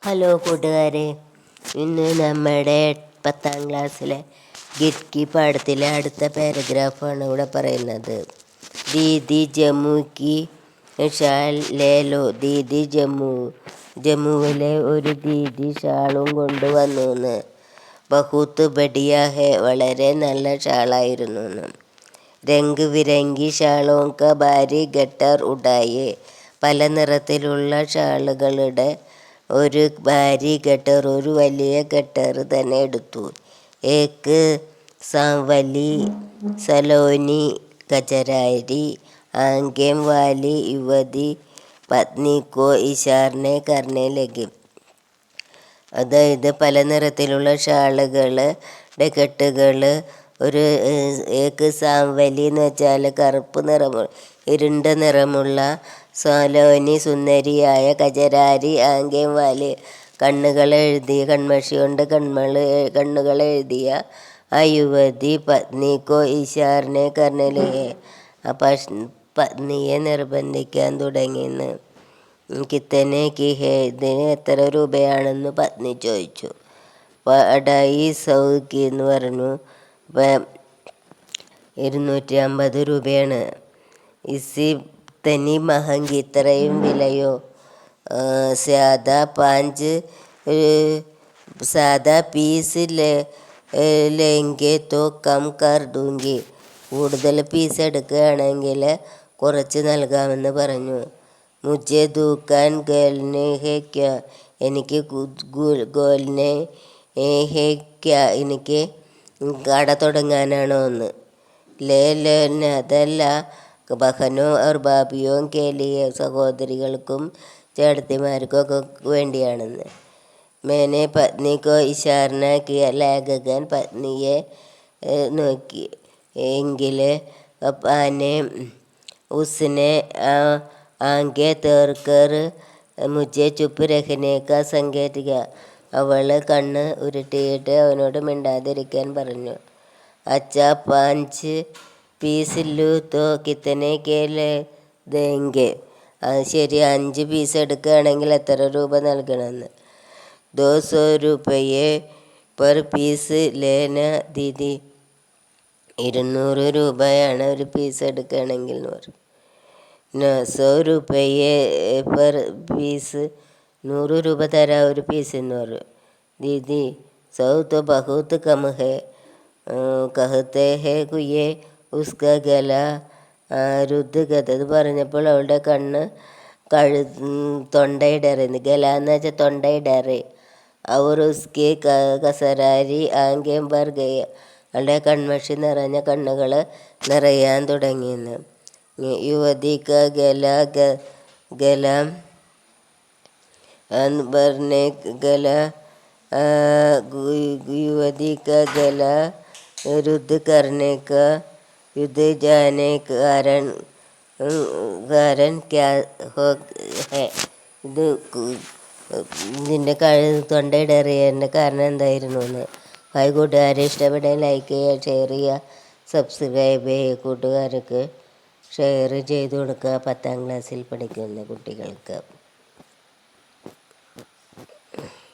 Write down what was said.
Hello കൂട്ടുകാരെ, ഇന്ന് നമ്മുടെ 10ാം ക്ലാസ്സിലെ ഗിറ്റ്കി പാഠത്തിലെ അടുത്ത പാരഗ്രാഫാണ് ഇവിടെ പറയുന്നത്. ദീദി ജമ്മു കി ഷാൽ ലേലോ. ദീദി ജമ്മുവിലെ ഒരു ദീദി ഷാളും കൊണ്ടുവന്നു. ബഹുത്ത് ബഡിയ ഹെ, വളരെ നല്ല ഷാളായിരുന്നു. രംഗ് വിരംഗി ഷാളോ കാ ഭാരി ഗട്ടർ ഉഡായേ, പല നിറത്തിലുള്ള ഷാളുകളുടെ ഒരു ഭാരി ഗട്ടർ, ഒരു വലിയ ഗട്ടർ തന്നെ എടുത്തു. ഏക്ക് സാവലി സലോനി കചരാരി ആംഗേം വാലി യുവതി പത്നിക്കോ ഇഷാർനെ കർനെ ലഗി. അതായത് പല നിറത്തിലുള്ള ഷാളുകളുടെ കെട്ടുകൾ, ഒരു ഏക്ക് സാവലി എന്ന് വെച്ചാൽ കറുപ്പ് നിറമുള്ള, ഇരുണ്ട നിറമുള്ള, സലോനി സുന്ദരിയായ, കജരാരി ആംഗേം വാലി കണ്ണുകളെഴുതിയ, കൺമഷി കൊണ്ട് കണ്ണുകളെഴുതിയ ആ യുവതി പത്നിക്കോ ഈശാറിനെ കർണലെ, ആ പത്നിയെ നിർബന്ധിക്കാൻ തുടങ്ങിയെന്ന്. കിത്തനെ കി ഹേ, ഇതിന് എത്ര രൂപയാണെന്ന് പത്നി ചോദിച്ചു. അടായി സൗക്കി എന്ന് പറഞ്ഞു. 250 രൂപയാണ്. ഇസി തനി മഹങ്കി, ഇത്രയും വിലയോ? സാദാ പീസ് ലെങ്കെ തോ കം കർ ദൂങ്കി, കൂടുതൽ പീസ് എടുക്കുകയാണെങ്കിൽ കുറച്ച് നൽകാമെന്ന് പറഞ്ഞു. മുझे ദുക്കാൻ ഗോൽനെ ഹേ ക്യാ, എനിക്ക് ഗോൽനെ ഹേ ക്യാ, എനിക്ക് കട തുടങ്ങാനാണോ എന്ന്. അതല്ല, ബഹനോ ഓർ ബാബിയോ കേലിയെ, സഹോദരികൾക്കും ചേട്ടത്തിമാർക്കും ഒക്കെ വേണ്ടിയാണെന്ന്. മേനെ പത്നിക്കോ ഇഷാർന കിയ, ലേഖകൻ പത്നിയെ നോക്കി. എങ്കിൽ പാനെ ഉസ്നെ ആങ്കെ തേർക്കർ മുझे ചുപ്പ് രഹനേക്ക സങ്കേതിക, അവൾ കണ്ണ് ഉരുട്ടിയിട്ട് അവനോട് മിണ്ടാതിരിക്കാൻ പറഞ്ഞു. അച്ഛാ 5 പീസ് ലൂ തോ കിത്തനെ കെ ദേങ്കെ, അത് ശരി, 5 പീസ് എടുക്കുകയാണെങ്കിൽ എത്ര രൂപ നൽകണമെന്ന്. 200 രൂപയെ പെർ പീസ് ലേന ദീദി, 200 രൂപയാണ് ഒരു പീസ് എടുക്കുകയാണെങ്കിൽ എന്ന് പറഞ്ഞു. 100 രൂപയെ പെർ പീസ്, 100 രൂപ തരാം ഒരു പീസ് എന്ന് പറഞ്ഞു. ദീദി 100 तो बहुत कम है, कहते हैं കുയെ ഉസ്ക ഗല രുദ്ധ ഗത. ഇത് പറഞ്ഞപ്പോൾ അവളുടെ കണ്ണ് തൊണ്ടയിടറി. ഗല എന്ന് വെച്ചാൽ തൊണ്ടയിടറി. അവർ ഉസ്കി കസരാരി ആംഗേം ഭർ ഗയ, അവളുടെ കൺമഷി നിറഞ്ഞ കണ്ണുകൾ നിറയാൻ തുടങ്ങിയെന്ന്. യുവതിക ഗല ഭർനെ ഗല युवती का गला रुद्ध करने का युद्ध जाने कारण क्या हो है. ഇതിൻ്റെ തൊണ്ടയിടറിയതിൻ്റെ കാരണം എന്തായിരുന്നു എന്ന്. ഹായ് കൂട്ടുകാരെ, ഇഷ്ടപ്പെട്ടാൽ ലൈക്ക് ചെയ്യുക, ഷെയർ ചെയ്യുക, സബ്സ്ക്രൈബ് ചെയ്യുക. കൂട്ടുകാർക്ക് ഷെയർ ചെയ്ത് കൊടുക്കുക, 10ാം ക്ലാസ്സിൽ പഠിക്കുന്ന കുട്ടികൾക്ക്.